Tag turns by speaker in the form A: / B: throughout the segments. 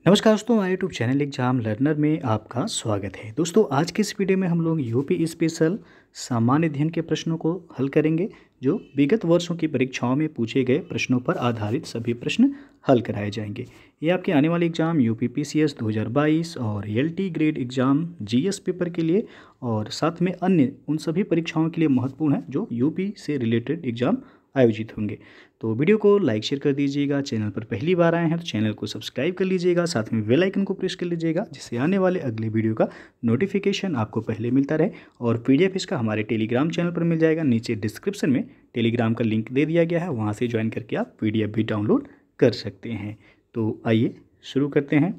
A: नमस्कार दोस्तों, हमारे यूट्यूब चैनल एग्जाम लर्नर में आपका स्वागत है। दोस्तों, आज के इस वीडियो में हम लोग यूपी स्पेशल सामान्य अध्ययन के प्रश्नों को हल करेंगे, जो विगत वर्षों की परीक्षाओं में पूछे गए प्रश्नों पर आधारित सभी प्रश्न हल कराए जाएंगे। ये आपके आने वाले एग्जाम यूपी पीसीएस 2022 और LT grade exam GS paper के लिए और साथ में अन्य उन सभी परीक्षाओं के लिए महत्वपूर्ण है जो यूपी से रिलेटेड एग्जाम आयोजित होंगे। तो वीडियो को लाइक शेयर कर दीजिएगा। चैनल पर पहली बार आए हैं तो चैनल को सब्सक्राइब कर लीजिएगा, साथ में बेल आइकन को प्रेस कर लीजिएगा, जिससे आने वाले अगले वीडियो का नोटिफिकेशन आपको पहले मिलता रहे। और पीडीएफ इसका हमारे टेलीग्राम चैनल पर मिल जाएगा। नीचे डिस्क्रिप्शन में टेलीग्राम का लिंक दे दिया गया है, वहाँ से ज्वाइन करके आप पीडीएफ भी डाउनलोड कर सकते हैं। तो आइए शुरू करते हैं।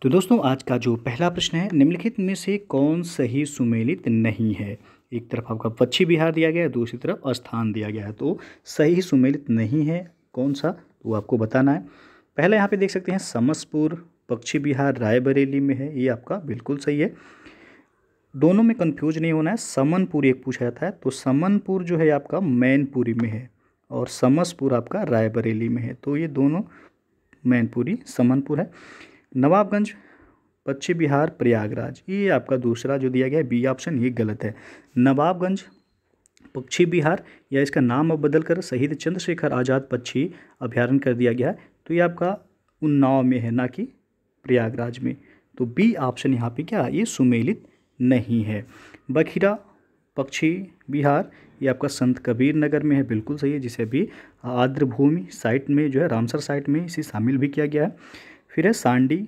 A: तो दोस्तों, आज का जो पहला प्रश्न है, निम्नलिखित में से कौन सही सुमेलित नहीं है। एक तरफ आपका पश्चिम बिहार दिया गया है, दूसरी तरफ स्थान दिया गया है, तो सही सुमेलित नहीं है कौन सा, तो आपको बताना है। पहले यहाँ पे देख सकते हैं समसपुर पश्चिम बिहार रायबरेली में है, ये आपका बिल्कुल सही है। दोनों में कंफ्यूज नहीं होना है। समनपुर एक पूछा जाता है, तो समनपुर जो है आपका मैनपुरी में है और समसपुर आपका रायबरेली में है, तो ये दोनों मैनपुरी समनपुर है। नवाबगंज पश्चिम बिहार प्रयागराज, ये आपका दूसरा जो दिया गया है बी ऑप्शन, ये गलत है। नवाबगंज पश्चिम बिहार, या इसका नाम अब बदल कर शहीद चंद्रशेखर आज़ाद पक्षी अभ्यारण्य कर दिया गया है, तो ये आपका उन्नाव में है, ना कि प्रयागराज में। तो बी ऑप्शन यहाँ पे क्या, ये सुमेलित नहीं है। बखिरा पश्चिम बिहार, ये आपका संत कबीर नगर में है, बिल्कुल सही है, जिसे अभी आर्द्रभूमि साइट में जो है रामसर साइट में इसे शामिल भी किया गया है। फिर है सांडी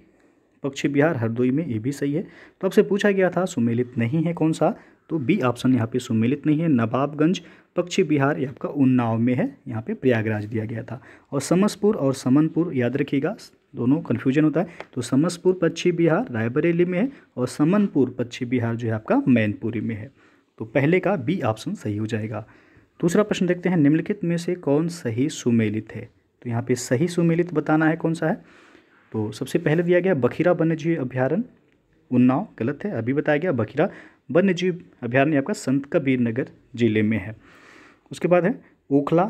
A: पश्चिम बिहार हरदोई में, ये भी सही है। तो आपसे पूछा गया था सुमेलित नहीं है कौन सा, तो बी ऑप्शन यहाँ पे सुमेलित नहीं है। नवाबगंज पश्चिम बिहार, ये आपका उन्नाव में है, यहाँ पे प्रयागराज दिया गया था। और समसपुर और समनपुर याद रखिएगा, दोनों कन्फ्यूजन होता है। तो समसपुर पश्चिम बिहार रायबरेली में है और समनपुर पश्चिम बिहार जो है आपका मैनपुरी में है। तो पहले का बी ऑप्शन सही हो जाएगा। दूसरा प्रश्न देखते हैं, निम्नलिखित में से कौन सही सुमेलित है। तो यहाँ पे सही सुमेलित बताना है कौन सा है। तो सबसे पहले दिया गया बखिरा वन्यजीव अभ्यारण्य उन्नाव, गलत है। अभी बताया गया बखिरा वन्यजीव अभ्यारण्य आपका संत कबीर नगर जिले में है। उसके बाद है ओखला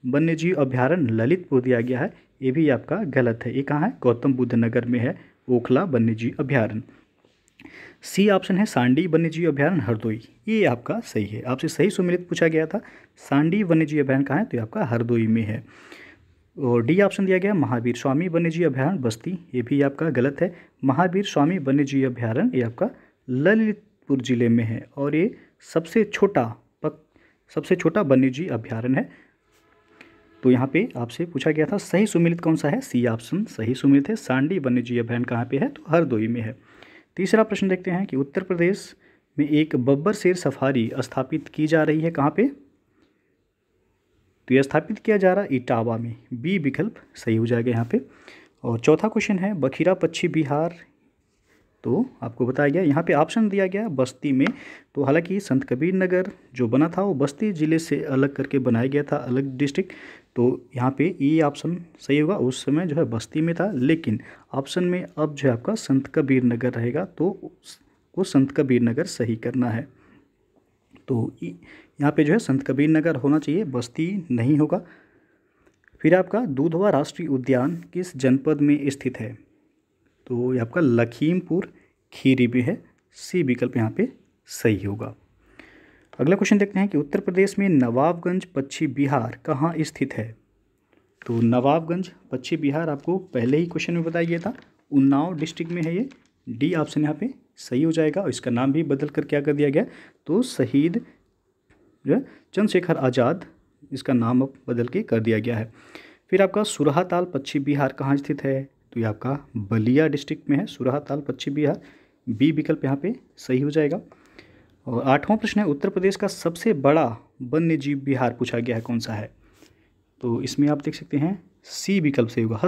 A: वन्यजीव अभ्यारण्य ललितपुर दिया गया है, ये भी आपका गलत है। ये कहाँ है, गौतम बुद्ध नगर में है ओखला वन्यजीव अभ्यारण्य। सी ऑप्शन है सांडी वन्यजीव अभ्यारण्य हरदोई, ये आपका सही है। आपसे सही सुमेलित पूछा गया था, सांडी वन्यजीव अभ्यारण्य कहाँ है, तो ये आपका हरदोई में है। और डी ऑप्शन दिया गया महावीर स्वामी वन्यजीव अभ्यारण्य बस्ती, ये भी आपका गलत है। महावीर स्वामी वन्यजीव अभ्यारण्य ये आपका ललितपुर जिले में है और ये सबसे छोटा वन्यजीव अभ्यारण्य है। तो यहाँ पे आपसे पूछा गया था सही सुमेलित कौन सा है, सी ऑप्शन सही सुमेलित है। सांडी वन्यजीव अभ्यारण्य कहाँ पे है, तो हरदोई में है। तीसरा प्रश्न देखते हैं कि उत्तर प्रदेश में एक बब्बर शेर सफारी स्थापित की जा रही है, कहाँ पे, तो यह स्थापित किया जा रहा है इटावा में, बी विकल्प सही हो जाएगा यहाँ पे। और चौथा क्वेश्चन है बखिरा पश्चिम बिहार, तो आपको बताया गया यहाँ पे ऑप्शन दिया गया बस्ती में। तो हालांकि संत कबीर नगर जो बना था वो बस्ती ज़िले से अलग करके बनाया गया था, अलग डिस्ट्रिक्ट, तो यहाँ पे ये ऑप्शन सही होगा। उस समय जो है बस्ती में था, लेकिन ऑप्शन में अब जो है आपका संत कबीर नगर रहेगा, तो वो संत कबीर नगर सही करना है। तो यहाँ पे जो है संत कबीर नगर होना चाहिए, बस्ती नहीं होगा। फिर आपका दुधवा राष्ट्रीय उद्यान किस जनपद में स्थित है, तो ये आपका लखीमपुर खीरी में है, सी विकल्प यहाँ पे सही होगा। अगला क्वेश्चन देखते हैं कि उत्तर प्रदेश में नवाबगंज पश्चिम बिहार कहाँ स्थित है। तो नवाबगंज पश्चिम बिहार आपको पहले ही क्वेश्चन में बताया गया था, उन्नाव डिस्ट्रिक्ट में है ये, डी ऑप्शन यहाँ पे सही हो जाएगा। और इसका नाम भी बदल कर क्या कर दिया गया, तो शहीद जो है चंद्रशेखर आज़ाद, इसका नाम अब बदल के कर दिया गया है। फिर आपका सुरहाताल पश्चिम बिहार कहाँ स्थित है, तो ये आपका बलिया डिस्ट्रिक्ट में है सुरहाताल पश्चिम बिहार, बी विकल्प यहाँ पे सही हो जाएगा। और आठवां प्रश्न है उत्तर प्रदेश का सबसे बड़ा वन्यजीव विहार पूछा गया है, कौन सा है, तो इसमें आप देख सकते हैं सी विकल्प सही होगा,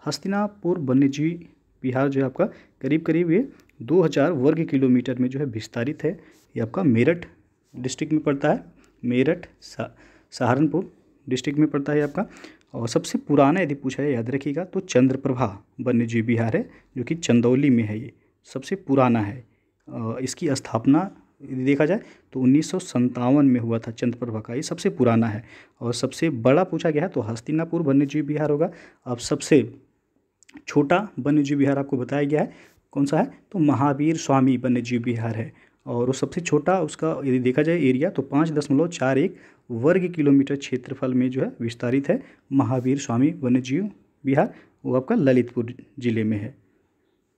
A: हस्तिनापुर वन्यजीव विहार जो है आपका करीब ये 2000 वर्ग किलोमीटर में जो है विस्तारित है। ये आपका मेरठ डिस्ट्रिक्ट में पड़ता है, मेरठ सहारनपुर डिस्ट्रिक्ट में पड़ता है आपका। और सबसे पुराना यदि पूछा है याद रखिएगा तो चंद्रप्रभा वन्यजीव विहार है, जो कि चंदौली में है, ये सबसे पुराना है। इसकी स्थापना यदि देखा जाए तो 1957 में हुआ था चंद्रप्रभा का, ये सबसे पुराना है। और सबसे बड़ा पूछा गया है तो हस्तिनापुर वन्यजीव विहार होगा। अब सबसे छोटा वन्यजीव विहार आपको बताया गया है, कौन सा है, तो महावीर स्वामी वन्यजीव विहार है। और वो सबसे छोटा उसका यदि देखा जाए एरिया तो 5.41 वर्ग किलोमीटर क्षेत्रफल में जो है विस्तारित है महावीर स्वामी वन्यजीव विहार। वो आपका ललितपुर जिले में है।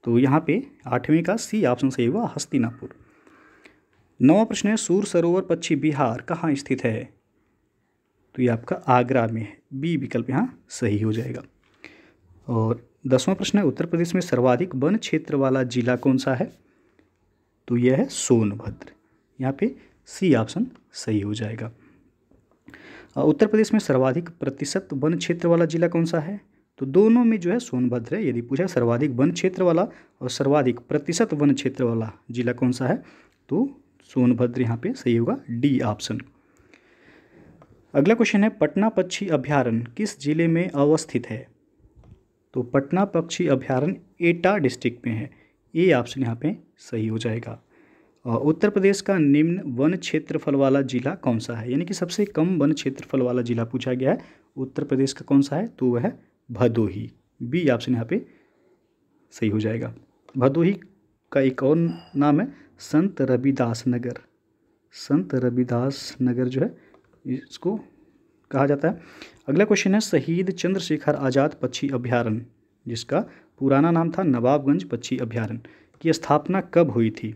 A: तो यहाँ पे 8वें का सी ऑप्शन सही हुआ, हस्तिनापुर। 9वां प्रश्न है, सूर सरोवर पक्षी विहार कहाँ स्थित है? तो ये आपका आगरा में है, बी विकल्प यहाँ सही हो जाएगा। और 10वां प्रश्न है, उत्तर प्रदेश में सर्वाधिक वन क्षेत्र वाला जिला कौन सा है? तो यह है सोनभद्र। यहाँ पे सी ऑप्शन सही हो जाएगा। उत्तर प्रदेश में सर्वाधिक प्रतिशत वन क्षेत्र वाला जिला कौन सा है? तो दोनों में जो है सोनभद्र है। यदि पूछा सर्वाधिक वन क्षेत्र वाला और सर्वाधिक प्रतिशत वन क्षेत्र वाला जिला कौन सा है, तो सोनभद्र यहाँ पे सही होगा, डी ऑप्शन। अगला क्वेश्चन है, पटना पक्षी अभयारण्य किस जिले में अवस्थित है? तो पटना पक्षी अभयारण्य एटा डिस्ट्रिक्ट में है, ए ऑप्शन यहाँ पे सही हो जाएगा। और उत्तर प्रदेश का निम्न वन क्षेत्रफल वाला जिला कौन सा है? यानी कि सबसे कम वन क्षेत्रफल वाला जिला पूछा गया है, उत्तर प्रदेश का कौन सा है? तो वह है भदोही, बी ऑप्शन यहाँ पे सही हो जाएगा। भदोही का एक और नाम है संत रविदास नगर। संत रविदास नगर जो है इसको कहा जाता है। अगला क्वेश्चन है, शहीद चंद्रशेखर आज़ाद पक्षी अभयारण्य जिसका पुराना नाम था नवाबगंज पक्षी अभयारण्य की स्थापना कब हुई थी?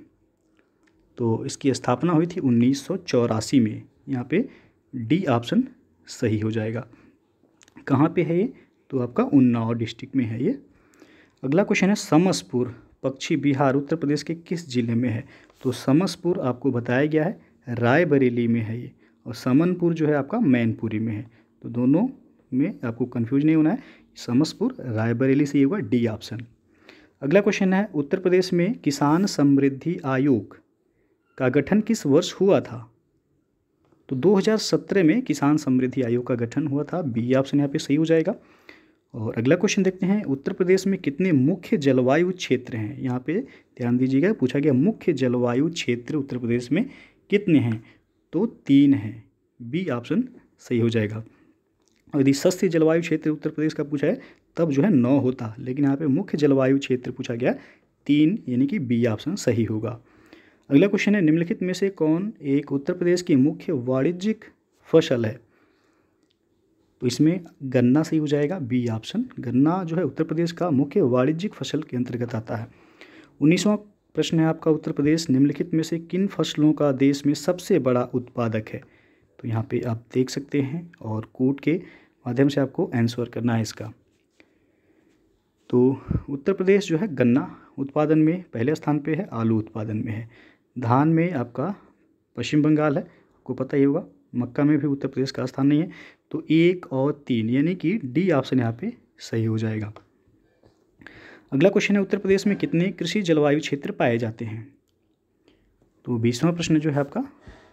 A: तो इसकी स्थापना हुई थी 1984 में। यहाँ पे डी ऑप्शन सही हो जाएगा। कहाँ पे है ये? तो आपका उन्नाव डिस्ट्रिक्ट में है ये। अगला क्वेश्चन है, समसपुर पक्षी विहार उत्तर प्रदेश के किस जिले में है? तो समसपुर आपको बताया गया है रायबरेली में है ये, और समनपुर जो है आपका मैनपुरी में है। तो दोनों में आपको कंफ्यूज नहीं होना है, समसपुर रायबरेली से ये होगा, डी ऑप्शन। अगला क्वेश्चन है, उत्तर प्रदेश में किसान समृद्धि आयोग का गठन किस वर्ष हुआ था? तो 2017 में किसान समृद्धि आयोग का गठन हुआ था, बी ऑप्शन यहाँ पे सही हो जाएगा। और अगला क्वेश्चन देखते हैं, उत्तर प्रदेश में कितने मुख्य जलवायु क्षेत्र हैं? यहाँ पे ध्यान दीजिएगा, पूछा गया मुख्य जलवायु क्षेत्र उत्तर प्रदेश में कितने हैं? तो 3 हैं, बी ऑप्शन सही हो जाएगा। और यदि शस्य जलवायु क्षेत्र उत्तर प्रदेश का पूछा है तब जो है 9 होता, लेकिन यहाँ पे मुख्य जलवायु क्षेत्र पूछा गया 3, यानी कि बी ऑप्शन सही होगा। अगला क्वेश्चन है, निम्नलिखित में से कौन एक उत्तर प्रदेश की मुख्य वाणिज्यिक फसल है? तो इसमें गन्ना सही हो जाएगा, बी ऑप्शन। गन्ना जो है उत्तर प्रदेश का मुख्य वाणिज्यिक फसल के अंतर्गत आता है। 19वां प्रश्न है आपका, उत्तर प्रदेश निम्नलिखित में से किन फसलों का देश में सबसे बड़ा उत्पादक है? तो यहाँ पे आप देख सकते हैं और कोड के माध्यम से आपको आंसर करना है इसका। तो उत्तर प्रदेश जो है गन्ना उत्पादन में पहले स्थान पे है, आलू उत्पादन में है। धान में आपका पश्चिम बंगाल है, आपको पता ही होगा। मक्का में भी उत्तर प्रदेश का स्थान नहीं है। तो 1 और 3 यानी कि डी ऑप्शन यहाँ पे सही हो जाएगा। अगला क्वेश्चन है, उत्तर प्रदेश में कितने कृषि जलवायु क्षेत्र पाए जाते हैं? तो 20वां प्रश्न जो है आपका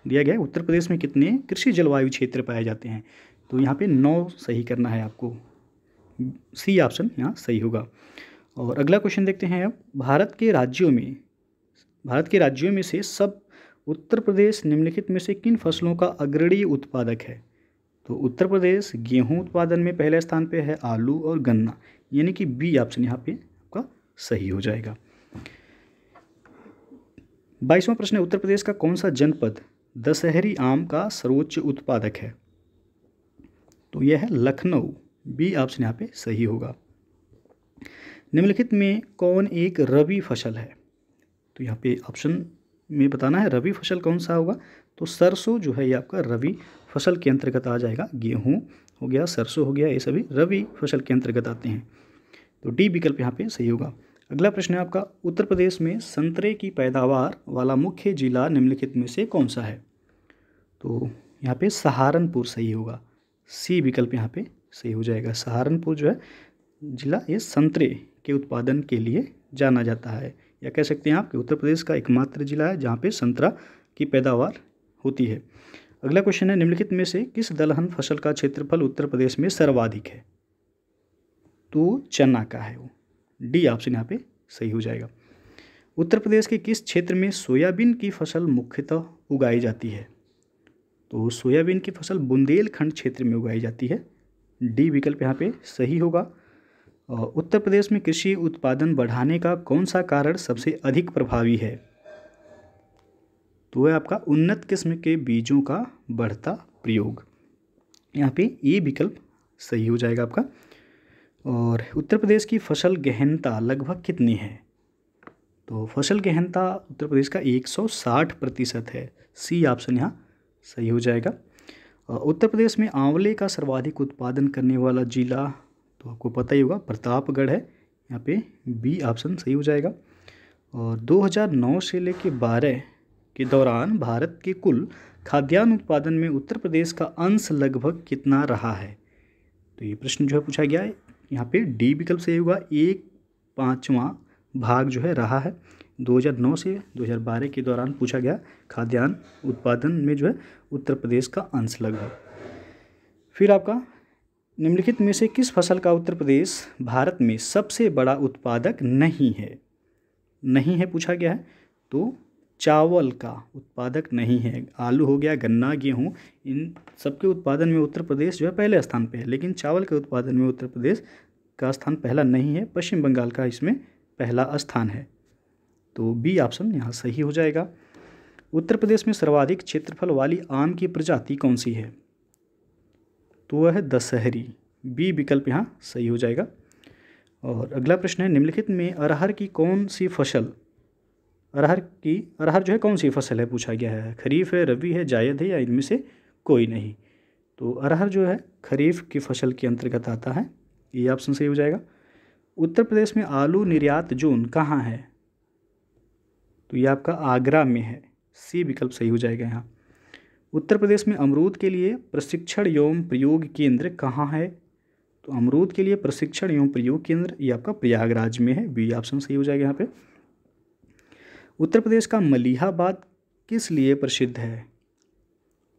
A: दिया गया है, उत्तर प्रदेश में कितने कृषि जलवायु क्षेत्र पाए जाते हैं? तो यहाँ पे 9 सही करना है आपको, सी ऑप्शन यहाँ सही होगा। और अगला क्वेश्चन देखते हैं अब, भारत के राज्यों में से सब उत्तर प्रदेश निम्नलिखित में से किन फसलों का अग्रणी उत्पादक है? तो उत्तर प्रदेश गेहूं उत्पादन में पहले स्थान पे है, आलू और गन्ना, यानी कि बी ऑप्शन यहाँ पे आपका सही हो जाएगा। 22वां प्रश्न है, उत्तर प्रदेश का कौन सा जनपद दशहरी आम का सर्वोच्च उत्पादक है? तो यह है लखनऊ, बी ऑप्शन यहाँ पे सही होगा। निम्नलिखित में कौन एक रबी फसल है? तो यहाँ पे ऑप्शन में बताना है रबी फसल कौन सा होगा। तो सरसों जो है ये आपका रबी फसल के अंतर्गत आ जाएगा। गेहूँ हो गया, सरसों हो गया, ये सभी रबी फसल के अंतर्गत आते हैं। तो डी विकल्प यहाँ पे सही होगा। अगला प्रश्न है आपका, उत्तर प्रदेश में संतरे की पैदावार वाला मुख्य जिला निम्नलिखित में से कौन सा है? तो यहाँ पे सहारनपुर सही होगा, सी विकल्प यहाँ पे सही हो जाएगा। सहारनपुर जो है जिला ये संतरे के उत्पादन के लिए जाना जाता है, या कह सकते हैं आप कि उत्तर प्रदेश का एकमात्र जिला है जहाँ पे संतरा की पैदावार होती है। अगला क्वेश्चन है, निम्नलिखित में से किस दलहन फसल का क्षेत्रफल उत्तर प्रदेश में सर्वाधिक है? तो चना का है वो, डी ऑप्शन यहाँ पे सही हो जाएगा। उत्तर प्रदेश के किस क्षेत्र में सोयाबीन की फसल मुख्यतः उगाई जाती है? तो सोयाबीन की फसल बुंदेलखंड क्षेत्र में उगाई जाती है, डी विकल्प यहाँ पे सही होगा। उत्तर प्रदेश में कृषि उत्पादन बढ़ाने का कौन सा कारण सबसे अधिक प्रभावी है? तो है आपका उन्नत किस्म के बीजों का बढ़ता प्रयोग। यहाँ पे ये विकल्प सही हो जाएगा आपका। और उत्तर प्रदेश की फसल गहनता लगभग कितनी है? तो फसल गहनता उत्तर प्रदेश का 160% है। सी ऑप्शन यहाँ सही हो जाएगा। उत्तर प्रदेश में आंवले का सर्वाधिक उत्पादन करने वाला जिला तो आपको पता ही होगा प्रतापगढ़ है। यहाँ पे बी ऑप्शन सही हो जाएगा। और 2009 से लेकर 12 के दौरान भारत के कुल खाद्यान्न उत्पादन में उत्तर प्रदेश का अंश लगभग कितना रहा है? तो ये प्रश्न जो है पूछा गया है। यहाँ पे डी विकल्प सही होगा, 1/5 भाग जो है रहा है। 2009 से 2012 के दौरान पूछा गया खाद्यान्न उत्पादन में जो है उत्तर प्रदेश का अंश लगभग। फिर आपका निम्नलिखित में से किस फसल का उत्तर प्रदेश भारत में सबसे बड़ा उत्पादक नहीं है? नहीं है पूछा गया है, तो चावल का उत्पादक नहीं है। आलू हो गया, गन्ना, गेहूँ, इन सबके उत्पादन में उत्तर प्रदेश जो है पहले स्थान पे है, लेकिन चावल के उत्पादन में उत्तर प्रदेश का स्थान पहला नहीं है। पश्चिम बंगाल का इसमें पहला स्थान है। तो बी ऑप्शन यहाँ सही हो जाएगा। उत्तर प्रदेश में सर्वाधिक क्षेत्रफल वाली आम की प्रजाति कौन सी है? तो वह है दशहरी। बी विकल्प यहाँ सही हो जाएगा। और अगला प्रश्न है, निम्नलिखित में अरहर की कौन सी फसल अरहर जो है कौन सी फसल है पूछा गया है? खरीफ है, रबी है, जायद है या इनमें से कोई नहीं? तो अरहर जो है खरीफ की फसल के अंतर्गत आता है। ये ऑप्शन सही हो जाएगा। उत्तर प्रदेश में आलू निर्यात जोन कहाँ है? तो ये आपका आगरा में है। सी विकल्प सही हो जाएगा यहाँ। उत्तर प्रदेश में अमरूद के लिए प्रशिक्षण एवं प्रयोग केंद्र कहाँ है? तो अमरूद के लिए प्रशिक्षण एवं प्रयोग केंद्र ये आपका प्रयागराज में है। बी ऑप्शन सही हो जाएगा यहाँ पे। उत्तर प्रदेश का मलिहाबाद किस लिए प्रसिद्ध है?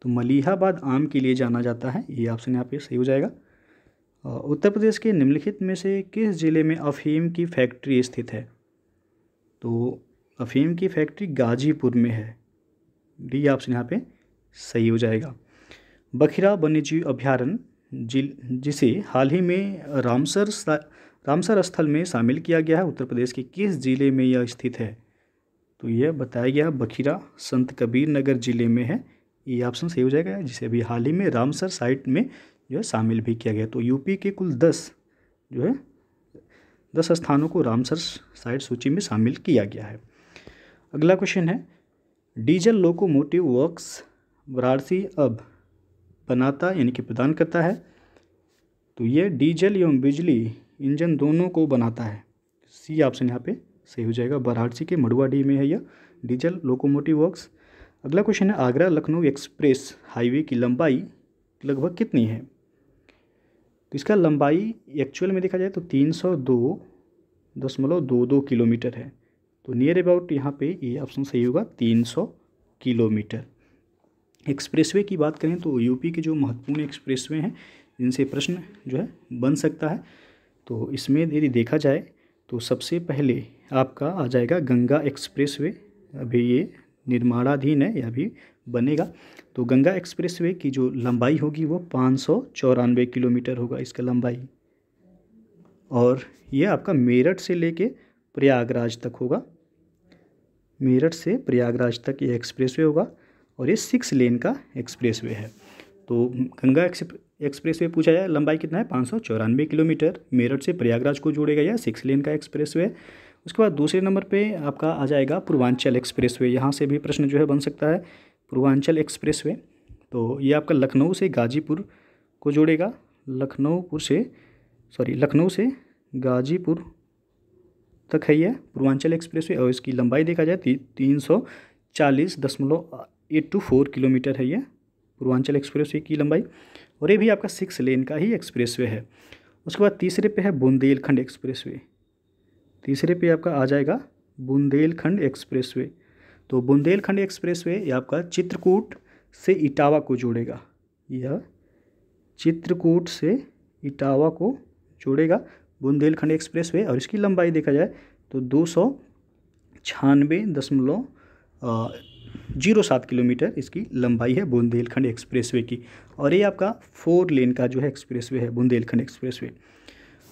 A: तो मलिहाबाद आम के लिए जाना जाता है। ये ऑप्शन यहाँ पे सही हो जाएगा। उत्तर प्रदेश के निम्नलिखित में से किस जिले में अफीम की फैक्ट्री स्थित है? तो अफीम की फैक्ट्री गाजीपुर में है। डी ऑप्शन यहाँ पे सही हो जाएगा। बखिरा वन्यजीव अभ्यारण्य जिसे हाल ही में रामसर स्थल में शामिल किया गया है, उत्तर प्रदेश के किस जिले में यह स्थित है? तो यह बताया गया बखिरा संत कबीर नगर जिले में है। ये ऑप्शन सही हो जाएगा, जिसे अभी हाल ही में रामसर साइट में जो है शामिल भी किया गया। तो यूपी के कुल 10 स्थानों को रामसर साइट सूची में शामिल किया गया है। अगला क्वेश्चन है, डीजल लोकोमोटिव वर्क्स वाराणसी अब बनाता यानी कि प्रदान करता है। तो ये डीजल एवं बिजली इंजन दोनों को बनाता है। सी ऑप्शन यहाँ पे सही हो जाएगा। वाराणसी के मड़ुआडीह में है यह डीजल लोकोमोटिव वर्क्स। अगला क्वेश्चन है, आगरा लखनऊ एक्सप्रेस हाईवे की लंबाई लगभग कितनी है? तो इसका लंबाई एक्चुअल में देखा जाए तो 302.22 किलोमीटर है। तो नियर अबाउट यहाँ पे ये ऑप्शन सही होगा, 300 किलोमीटर। एक्सप्रेसवे की बात करें तो यूपी के जो महत्वपूर्ण एक्सप्रेसवे हैं जिनसे प्रश्न जो है बन सकता है, तो इसमें यदि देखा जाए तो सबसे पहले आपका आ जाएगा गंगा एक्सप्रेसवे। अभी ये निर्माणाधीन है या अभी बनेगा। तो गंगा एक्सप्रेसवे की जो लंबाई होगी वो 594 किलोमीटर होगा इसका लंबाई। और ये आपका मेरठ से लेके प्रयागराज तक होगा। मेरठ से प्रयागराज तक ये एक्सप्रेसवे होगा और ये 6 लेन का एक्सप्रेसवे है। तो गंगा एक्सप्रेसवे पूछा जाए लंबाई कितना है, 594 किलोमीटर। मेरठ से प्रयागराज को जोड़ेगा यह 6 लेन का एक्सप्रेसवे। उसके बाद दूसरे नंबर पे आपका आ जाएगा पूर्वांचल एक्सप्रेसवे। यहाँ से भी प्रश्न जो है बन सकता है, पूर्वांचल एक्सप्रेसवे। तो ये आपका लखनऊ से गाजीपुर को जोड़ेगा। लखनऊ से गाजीपुर तक है यह पूर्वांचल एक्सप्रेसवे। और इसकी लंबाई देखा जाए 340.824 किलोमीटर है यह पूर्वांचल एक्सप्रेसवे की लंबाई। और ये भी आपका 6 लेन का ही एक्सप्रेसवे है। उसके बाद तीसरे पे है बुंदेलखंड एक्सप्रेसवे। तीसरे पे आपका आ जाएगा बुंदेलखंड एक्सप्रेसवे। तो बुंदेलखंड एक्सप्रेसवे ये आपका चित्रकूट से इटावा को जोड़ेगा। यह चित्रकूट से इटावा को जोड़ेगा बुंदेलखंड एक्सप्रेसवे। और इसकी लंबाई देखा जाए तो 296.07 किलोमीटर इसकी लंबाई है बुंदेलखंड एक्सप्रेसवे की। और ये आपका 4 लेन का जो है एक्सप्रेसवे है बुंदेलखंड एक्सप्रेसवे।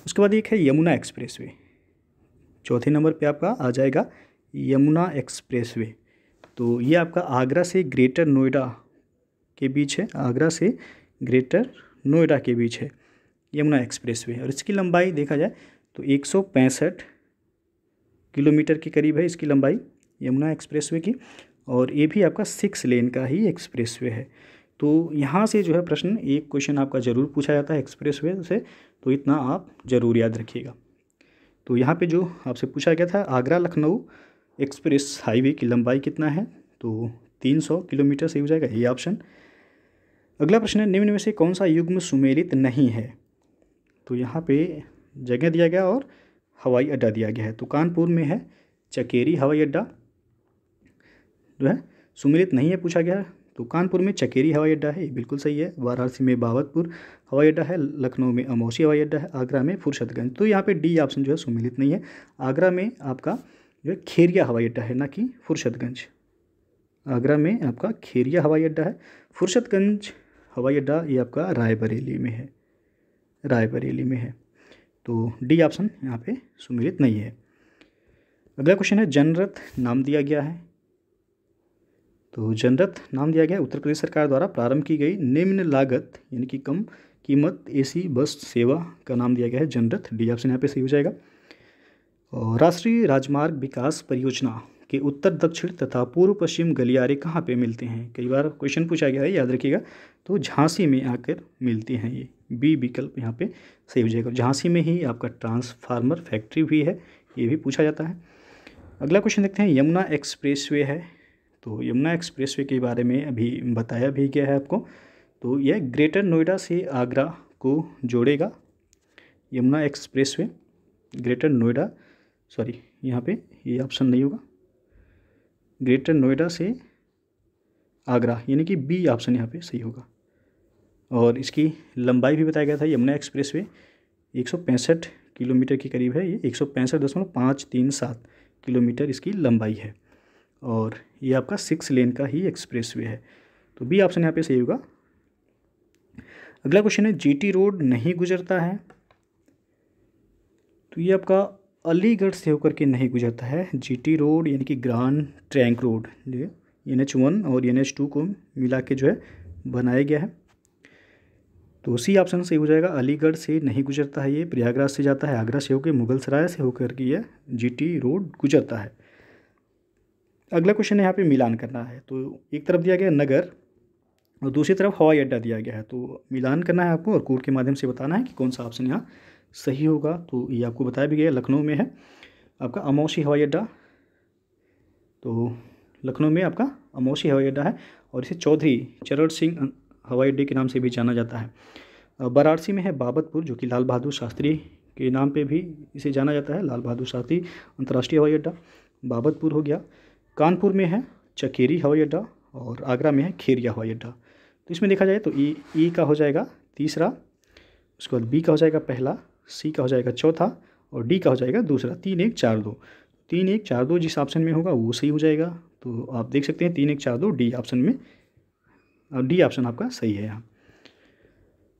A: उसके बाद एक है यमुना एक्सप्रेसवे। चौथे नंबर पे आपका आ जाएगा यमुना एक्सप्रेसवे। तो ये आपका आगरा से ग्रेटर नोएडा के बीच है, आगरा से ग्रेटर नोएडा के बीच है यमुना एक्सप्रेसवे। और इसकी लंबाई देखा जाए तो 165 किलोमीटर के करीब है इसकी लंबाई यमुना एक्सप्रेसवे की। और ये भी आपका 6 लेन का ही एक्सप्रेसवे है। तो यहाँ से जो है प्रश्न एक क्वेश्चन आपका ज़रूर पूछा जाता है एक्सप्रेसवे से, तो इतना आप ज़रूर याद रखिएगा। तो यहाँ पे जो आपसे पूछा गया था आगरा लखनऊ एक्सप्रेस हाईवे की लंबाई कितना है, तो 300 किलोमीटर सही हो जाएगा ये ऑप्शन। अगला प्रश्न है निम्न में से कौन सा युग्म सुमेलित नहीं है। तो यहाँ पे जगह दिया गया और हवाई अड्डा दिया गया है। तो कानपुर में है चकेरी हवाई अड्डा जो है सुमेलित नहीं है पूछा गया है। तो कानपुर में चकेरी हवाई अड्डा है, ये बिल्कुल सही है। वाराणसी में बाबतपुर हवाई अड्डा है, लखनऊ में अमौसी हवाई अड्डा है, आगरा में फुरसतगंज। तो यहाँ पे डी ऑप्शन जो है सुमेलित नहीं है। आगरा में आपका जो है खेरिया हवाई अड्डा है, ना कि फुरसतगंज। आगरा में आपका खेरिया हवाई अड्डा है। फुरसतगंज हवाई अड्डा ये आपका रायबरेली में है, रायबरेली में है। तो डी ऑप्शन यहाँ पे सुमेलित नहीं है। अगला क्वेश्चन है जनरथ नाम दिया गया है। तो जनरथ नाम दिया गया है उत्तर प्रदेश सरकार द्वारा प्रारंभ की गई निम्न लागत यानी कि कम कीमत एसी बस सेवा का नाम दिया गया है जनरथ। डी ऑप्शन यहाँ पे सही हो जाएगा। और राष्ट्रीय राजमार्ग विकास परियोजना के उत्तर दक्षिण तथा पूर्व पश्चिम गलियारे कहाँ पे मिलते हैं। कई बार क्वेश्चन पूछा गया है, याद रखिएगा। तो झांसी में आकर मिलती हैं ये, बी विकल्प यहाँ पे सही हो जाएगा। झांसी में ही आपका ट्रांसफार्मर फैक्ट्री भी है, ये भी पूछा जाता है। अगला क्वेश्चन देखते हैं यमुना एक्सप्रेसवे है। तो यमुना एक्सप्रेसवे के बारे में अभी बताया भी गया है आपको। तो यह ग्रेटर नोएडा से आगरा को जोड़ेगा। Yamuna expressway greater Noida, sorry यहाँ पे ये ऑप्शन नहीं होगा, ग्रेटर नोएडा से आगरा यानी कि बी ऑप्शन यहाँ पे सही होगा। और इसकी लंबाई भी बताया गया था यमुना एक्सप्रेसवे 165 किलोमीटर के करीब है, ये 165.537 किलोमीटर इसकी लंबाई है। और ये आपका 6 लेन का ही एक्सप्रेसवे है। तो बी ऑप्शन यहाँ पे सही होगा। अगला क्वेश्चन है जीटी रोड नहीं गुजरता है। तो ये आपका अलीगढ़ से होकर के नहीं गुजरता है। जीटी रोड यानी कि ग्रांड ट्रंक रोड NH1 और NH2 को मिला के जो है बनाया गया है। तो सी ऑप्शन सही हो जाएगा। अलीगढ़ से नहीं गुजरता है, ये प्रयागराज से जाता है, आगरा से होकर मुगलसराय से होकर के ये जीटी रोड गुजरता है। अगला क्वेश्चन है यहाँ पे मिलान करना है। तो एक तरफ दिया गया नगर और दूसरी तरफ हवाई अड्डा दिया गया है। तो मिलान करना है आपको और कोड के माध्यम से बताना है कि कौन सा ऑप्शन यहाँ सही होगा। तो ये आपको बताया भी गया, लखनऊ में है आपका अमौसी हवाई अड्डा। तो लखनऊ में आपका अमौसी हवाई अड्डा है और इसे चौधरी चरण सिंह हवाई अड्डे के नाम से भी जाना जाता है। वाराणसी में है बाबतपुर, जो कि लाल बहादुर शास्त्री के नाम पे भी इसे जाना जाता है, लाल बहादुर शास्त्री अंतर्राष्ट्रीय हवाई अड्डा बाबतपुर हो गया। कानपुर में है चकेरी हवाई अड्डा और आगरा में है खेरिया हवाई अड्डा। तो इसमें देखा जाए तो ई का हो जाएगा तीसरा, उसके बाद बी का हो जाएगा पहला, सी का हो जाएगा चौथा और डी का हो जाएगा दूसरा। 3 1 4 2, 3 1 4 2 जिस ऑप्शन में होगा वो सही हो जाएगा। तो आप देख सकते हैं 3 1 4 2 डी ऑप्शन में, डी ऑप्शन आपका सही है यहाँ।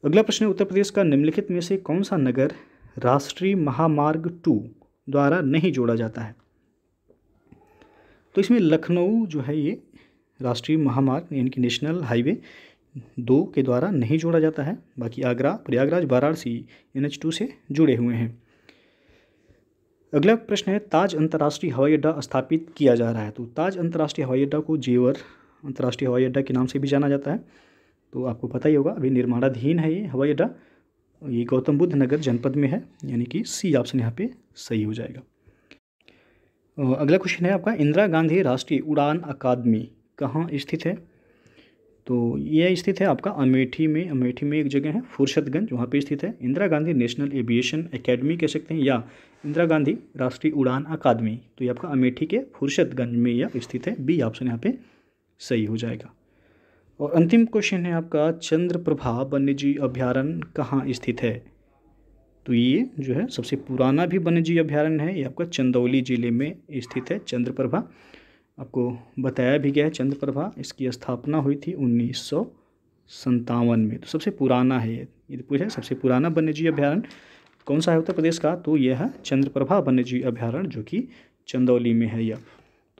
A: अगला प्रश्न है उत्तर प्रदेश का निम्नलिखित में से कौन सा नगर राष्ट्रीय महामार्ग 2 द्वारा नहीं जोड़ा जाता है। तो इसमें लखनऊ जो है ये राष्ट्रीय महामार्ग यानी कि नेशनल हाईवे 2 के द्वारा नहीं जोड़ा जाता है। बाकी आगरा, प्रयागराज, वाराणसी NH2 से जुड़े हुए हैं। अगला प्रश्न है ताज अंतर्राष्ट्रीय हवाई अड्डा स्थापित किया जा रहा है। तो ताज अंतर्राष्ट्रीय हवाई अड्डा को जेवर अंतर्राष्ट्रीय हवाई अड्डा के नाम से भी जाना जाता है। तो आपको पता ही होगा अभी निर्माणाधीन है ये हवाई अड्डा, ये गौतम बुद्ध नगर जनपद में है, यानी कि सी ऑप्शन यहाँ पे सही हो जाएगा। अगला क्वेश्चन है आपका इंदिरा गांधी राष्ट्रीय उड़ान अकादमी कहाँ स्थित है। तो यह स्थित है आपका अमेठी में, अमेठी में एक जगह है फुरसतगंज, वहाँ पे स्थित है। Indira Gandhi national aviation academy कह सकते हैं या इंदिरा गांधी राष्ट्रीय उड़ान अकादमी। तो ये आपका अमेठी के फुरसतगंज में यह स्थित है, बी ऑप्शन यहाँ पे सही हो जाएगा। और अंतिम क्वेश्चन है आपका चंद्रप्रभा वन्यजीव अभ्यारण्य कहाँ स्थित है। तो ये जो है सबसे पुराना भी वन्यजीव अभ्यारण्य है, ये आपका चंदौली जिले में स्थित है चंद्रप्रभा। आपको बताया भी गया है चंद्रप्रभा इसकी स्थापना हुई थी 1957 में। तो सबसे पुराना है ये पूछा है सबसे पुराना वन्यजीव अभ्यारण्य कौन सा है उत्तर प्रदेश का? तो यह है चंद्रप्रभा वन्यजीव अभयारण्य, जो कि चंदौली में है यह।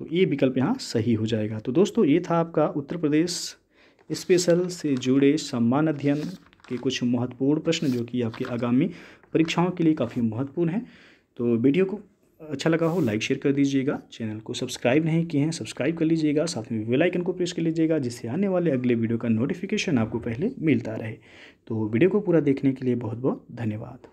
A: तो ये विकल्प यहाँ सही हो जाएगा। तो दोस्तों ये था आपका उत्तर प्रदेश स्पेशल से जुड़े सम्मान अध्ययन के कुछ महत्वपूर्ण प्रश्न, जो कि आपकी आगामी परीक्षाओं के लिए काफ़ी महत्वपूर्ण है। तो वीडियो को अच्छा लगा हो लाइक शेयर कर दीजिएगा, चैनल को सब्सक्राइब नहीं किए हैं सब्सक्राइब कर लीजिएगा, साथ में बेल आइकन को प्रेस कर लीजिएगा, जिससे आने वाले अगले वीडियो का नोटिफिकेशन आपको पहले मिलता रहे। तो वीडियो को पूरा देखने के लिए बहुत बहुत धन्यवाद।